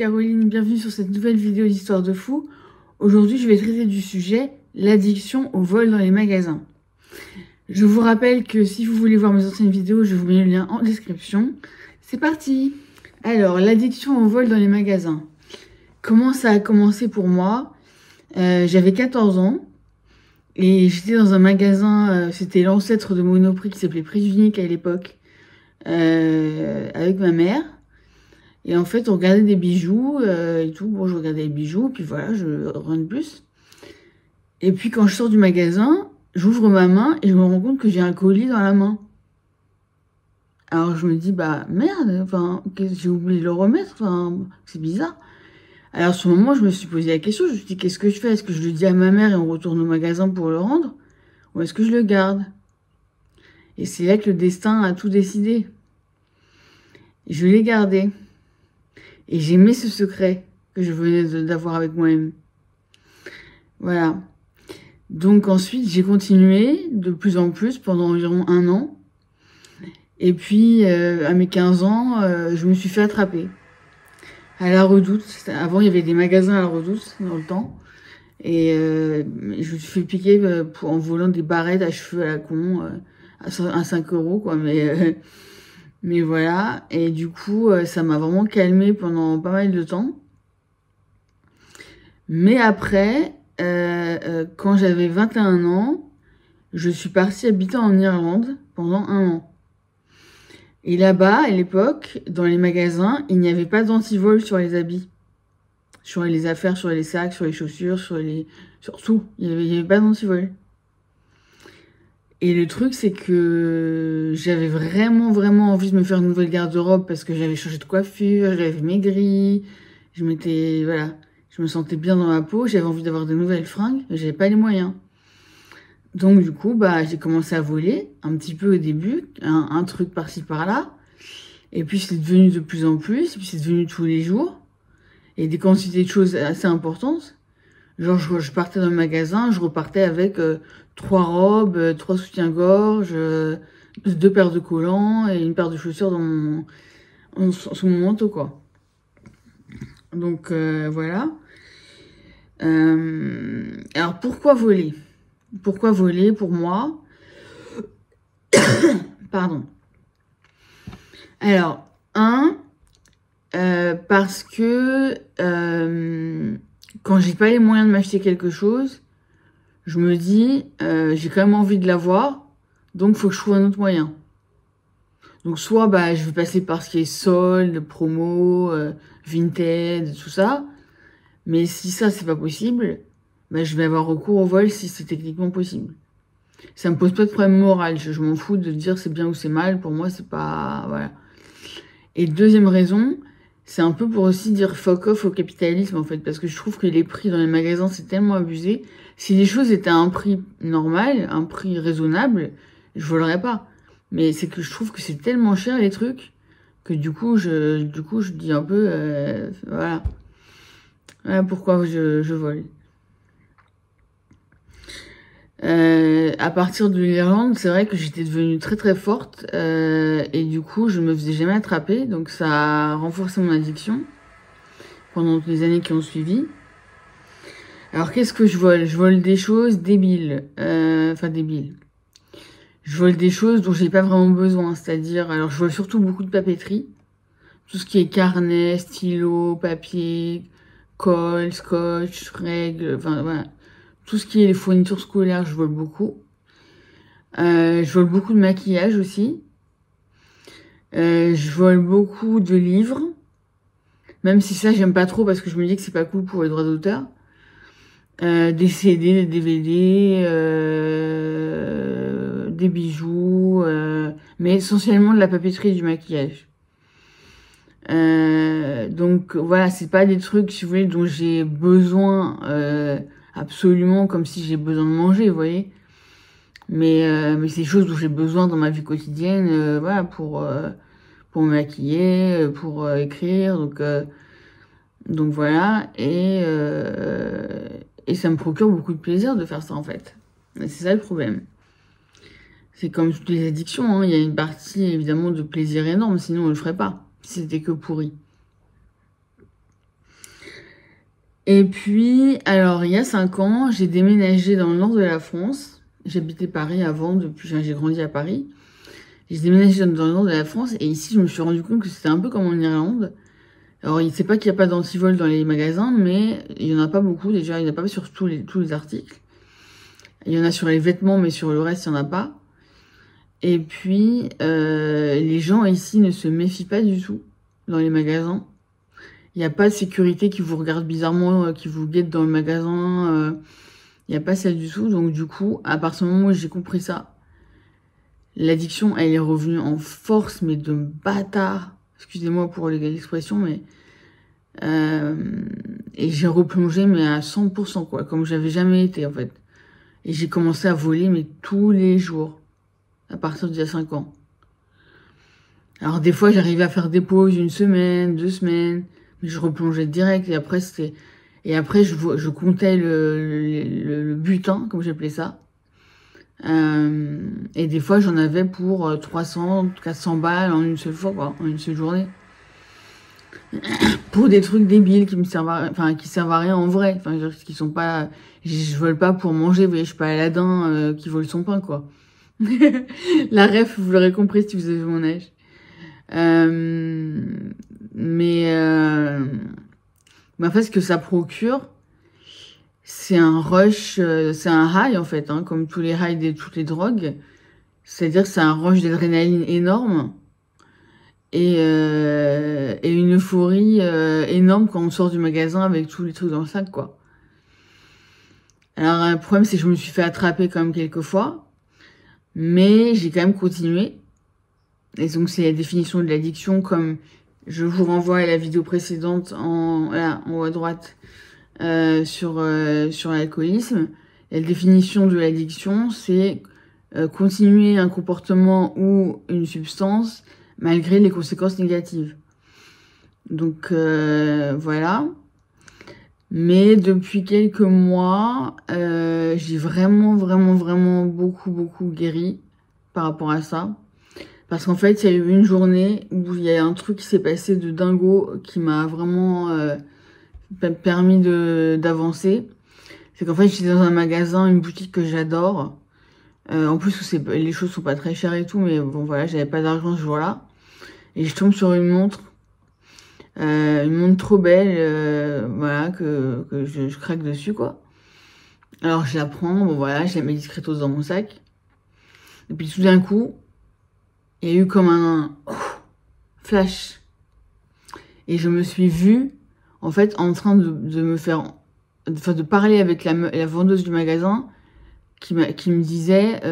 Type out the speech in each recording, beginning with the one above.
Caroline, bienvenue sur cette nouvelle vidéo d'Histoire de fou. Aujourd'hui, je vais traiter du sujet l'addiction au vol dans les magasins. Je vous rappelle que si vous voulez voir mes anciennes vidéos, je vous mets le lien en description. C'est parti! Alors, l'addiction au vol dans les magasins. Comment ça a commencé pour moi? J'avais 14 ans et j'étais dans un magasin, c'était l'ancêtre de Monoprix qui s'appelait Prix Unique à l'époque, avec ma mère. Et en fait, on regardait des bijoux et tout. Bon, je regardais les bijoux, puis voilà, je rien de plus. Et puis, quand je sors du magasin, j'ouvre ma main et je me rends compte que j'ai un colis dans la main. Alors, je me dis, bah, merde, enfin, j'ai oublié de le remettre, enfin, c'est bizarre. Alors, à ce moment, je me suis posé la question, je me suis dit, qu'est-ce que je fais? Est-ce que je le dis à ma mère et on retourne au magasin pour le rendre? Ou est-ce que je le garde? Et c'est là que le destin a tout décidé. Je l'ai gardé. Et j'aimais ce secret que je venais d'avoir avec moi-même. Voilà. Donc ensuite, j'ai continué de plus en plus pendant environ 1 an. Et puis, à mes 15 ans, je me suis fait attraper. À la Redoute. Avant, il y avait des magasins à la Redoute dans le temps. Et je me suis fait piquer en volant des barrettes à cheveux à la con, à 5 euros, quoi. Mais voilà, et du coup, ça m'a vraiment calmée pendant pas mal de temps. Mais après, quand j'avais 21 ans, je suis partie habiter en Irlande pendant 1 an. Et là-bas, à l'époque, dans les magasins, il n'y avait pas d'antivol sur les habits. Sur les affaires, sur les sacs, sur les chaussures, sur tout. Il n'y avait pas d'antivol. Et le truc, c'est que j'avais vraiment envie de me faire une nouvelle garde-robe parce que j'avais changé de coiffure, j'avais maigri, voilà, je me sentais bien dans ma peau, j'avais envie d'avoir de nouvelles fringues, mais j'avais pas les moyens. Donc du coup, bah, j'ai commencé à voler, un petit peu au début, un truc par-ci par-là, et puis c'est devenu de plus en plus, et puis c'est devenu tous les jours, et des quantités de choses assez importantes. Genre, je partais dans le magasin, je repartais avec 3 robes, 3 soutiens-gorge, 2 paires de collants et une paire de chaussures sous mon manteau, quoi. Donc, voilà. Alors, pourquoi voler? Pourquoi voler pour moi? Pardon. Alors, parce que quand j'ai pas les moyens de m'acheter quelque chose, je me dis, j'ai quand même envie de l'avoir, donc faut que je trouve un autre moyen. Donc soit bah je vais passer par ce qui est solde, promo, Vinted, tout ça. Mais si ça c'est pas possible, bah je vais avoir recours au vol si c'est techniquement possible. Ça me pose pas de problème moral, je m'en fous de dire c'est bien ou c'est mal, pour moi c'est pas... Voilà. Et deuxième raison, c'est un peu pour aussi dire fuck off au capitalisme, en fait, parce que je trouve que les prix dans les magasins, c'est tellement abusé. Si les choses étaient à un prix normal, un prix raisonnable, je volerais pas. Mais c'est que je trouve que c'est tellement cher, les trucs, que du coup, je dis un peu, voilà. Voilà pourquoi je vole. À partir de l'Irlande, c'est vrai que j'étais devenue très forte et du coup, je me faisais jamais attraper, donc ça a renforcé mon addiction pendant les années qui ont suivi. Alors, qu'est-ce que je vole? Je vole des choses débiles, enfin débiles. Je vole des choses dont j'ai pas vraiment besoin, c'est-à-dire, alors je vole surtout beaucoup de papeterie, tout ce qui est carnet, stylo, papier, colle, scotch, règles, enfin voilà. Tout ce qui est les fournitures scolaires, je vole beaucoup. Je vole beaucoup de maquillage aussi. Je vole beaucoup de livres. Même si ça, j'aime pas trop parce que je me dis que c'est pas cool pour les droits d'auteur. Des CD, des DVD, des bijoux, mais essentiellement de la papeterie et du maquillage. Donc voilà, c'est pas des trucs, si vous voulez, dont j'ai besoin absolument comme si j'ai besoin de manger, vous voyez. Mais c'est des choses dont j'ai besoin dans ma vie quotidienne, voilà, pour me maquiller, pour écrire, donc voilà, et ça me procure beaucoup de plaisir de faire ça en fait. Et c'est ça le problème. C'est comme toutes les addictions, hein, il y a une partie évidemment de plaisir énorme, sinon on le ferait pas, si c'était que pourri. Et puis, alors, il y a 5 ans, j'ai déménagé dans le nord de la France. J'habitais Paris avant, depuis j'ai grandi à Paris. J'ai déménagé dans le nord de la France et ici, je me suis rendu compte que c'était un peu comme en Irlande. Alors, il ne sait pas qu'il n'y a pas d'antivol dans les magasins, mais il n'y en a pas beaucoup déjà. Il n'y en a pas sur tous les articles. Il y en a sur les vêtements, mais sur le reste, il n'y en a pas. Et puis, les gens ici ne se méfient pas du tout dans les magasins. Il n'y a pas de sécurité qui vous regarde bizarrement, qui vous guette dans le magasin. Il n'y a pas ça du tout. Donc du coup, à partir du moment où j'ai compris ça, l'addiction, elle est revenue en force, mais de bâtard. Excusez-moi pour l'expression, mais... et j'ai replongé, mais à 100%, quoi. Comme j'avais jamais été, en fait. Et j'ai commencé à voler, mais tous les jours. À partir d'il y a 5 ans. Alors des fois, j'arrivais à faire des pauses, 1 semaine, 2 semaines. Mais je replongeais direct. Et après, je comptais le butin, comme j'appelais ça. Et des fois, j'en avais pour 300, 400 balles en une seule fois, quoi, en une seule journée. Pour des trucs débiles qui servent à rien en vrai. Enfin, qui sont pas, je vole pas pour manger, vous voyez, je suis pas Aladdin qui vole son pain, quoi. La ref, vous l'aurez compris si vous avez mon âge. Mais en fait, ce que ça procure, c'est un rush, c'est un high en fait, hein, comme tous les highs de toutes les drogues. C'est-à-dire que c'est un rush d'adrénaline énorme et une euphorie énorme quand on sort du magasin avec tous les trucs dans le sac, quoi. Alors, le problème, c'est que je me suis fait attraper quand même quelques fois, mais j'ai quand même continué. Et donc, c'est la définition de l'addiction, comme je vous renvoie à la vidéo précédente en haut à droite sur l'alcoolisme. La définition de l'addiction, c'est continuer un comportement ou une substance malgré les conséquences négatives. Donc, voilà. Mais depuis quelques mois, j'ai vraiment beaucoup guéri par rapport à ça. Parce qu'en fait, il y a eu une journée où il y a un truc qui s'est passé de dingo qui m'a vraiment permis d'avancer. C'est qu'en fait, j'étais dans un magasin, une boutique que j'adore. En plus, les choses sont pas très chères et tout, mais bon, voilà, j'avais pas d'argent ce jour-là. Et je tombe sur une montre trop belle, voilà, que je craque dessus, quoi. Alors, je la prends, bon, voilà, je la mets discretos dans mon sac. Et puis, tout d'un coup, il y a eu comme un flash. Et je me suis vue, en fait, en train de parler avec la vendeuse du magasin qui me disait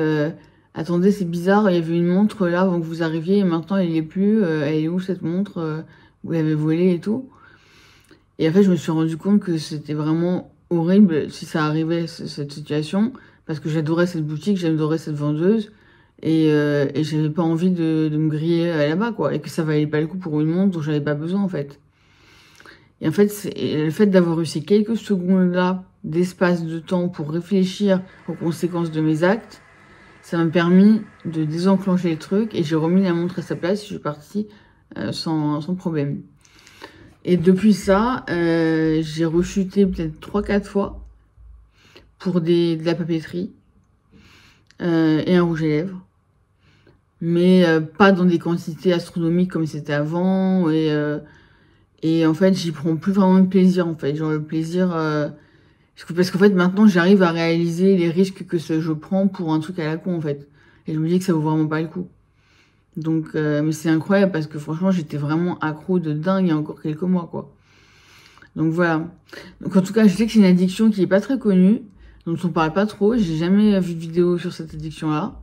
attendez, c'est bizarre, il y avait une montre là avant que vous arriviez et maintenant elle n'y est plus. Elle est où cette montre vous l'avez volée et tout. Et en fait, je me suis rendu compte que c'était vraiment horrible si ça arrivait, cette situation, parce que j'adorais cette boutique, j'adorais cette vendeuse. Et j'avais pas envie de me griller là-bas, quoi. Et que ça valait pas le coup pour une montre dont j'avais pas besoin, en fait. Et en fait, le fait d'avoir eu ces quelques secondes-là d'espace, de temps pour réfléchir aux conséquences de mes actes, ça m'a permis de désenclencher le truc et j'ai remis la montre à sa place et je suis partie sans problème. Et depuis ça, j'ai rechuté peut-être 3-4 fois pour de la papeterie et un rouge à lèvres. Mais pas dans des quantités astronomiques comme c'était avant. Et en fait, j'y prends plus vraiment de plaisir, en fait. Genre le plaisir... parce qu'en fait, maintenant, j'arrive à réaliser les risques que je prends pour un truc à la con, en fait. Et je me dis que ça vaut vraiment pas le coup. Donc, mais c'est incroyable parce que franchement, j'étais vraiment accro de dingue il y a encore quelques mois, quoi. Donc voilà. Donc en tout cas, je sais que c'est une addiction qui est pas très connue, dont on parle pas trop. J'ai jamais vu de vidéo sur cette addiction-là.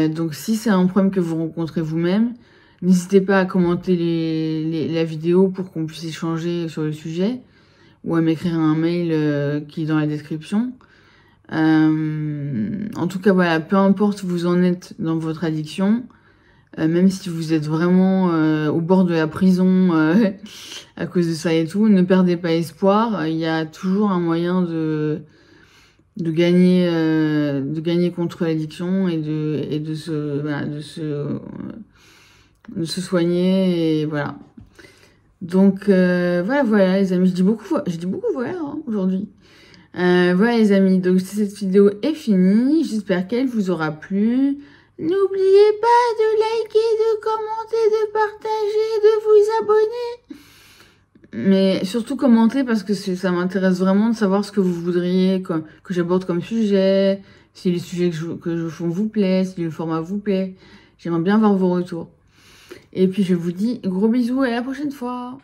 Donc si c'est un problème que vous rencontrez vous-même, n'hésitez pas à commenter la vidéo pour qu'on puisse échanger sur le sujet ou à m'écrire un mail qui est dans la description. En tout cas, voilà, peu importe où vous en êtes dans votre addiction, même si vous êtes vraiment au bord de la prison à cause de ça et tout, ne perdez pas espoir. Il y a toujours un moyen de gagner contre l'addiction et de se soigner et voilà. Donc voilà les amis, je dis beaucoup voilà hein, aujourd'hui. Voilà les amis, donc cette vidéo est finie, j'espère qu'elle vous aura plu. N'oubliez pas de liker, de commenter, de partager, de vous abonner. Mais surtout commenter parce que ça m'intéresse vraiment de savoir ce que vous voudriez que j'aborde comme sujet, si les sujets que je fais vous plaisent, si le format vous plaît. J'aimerais bien voir vos retours. Et puis je vous dis gros bisous et à la prochaine fois.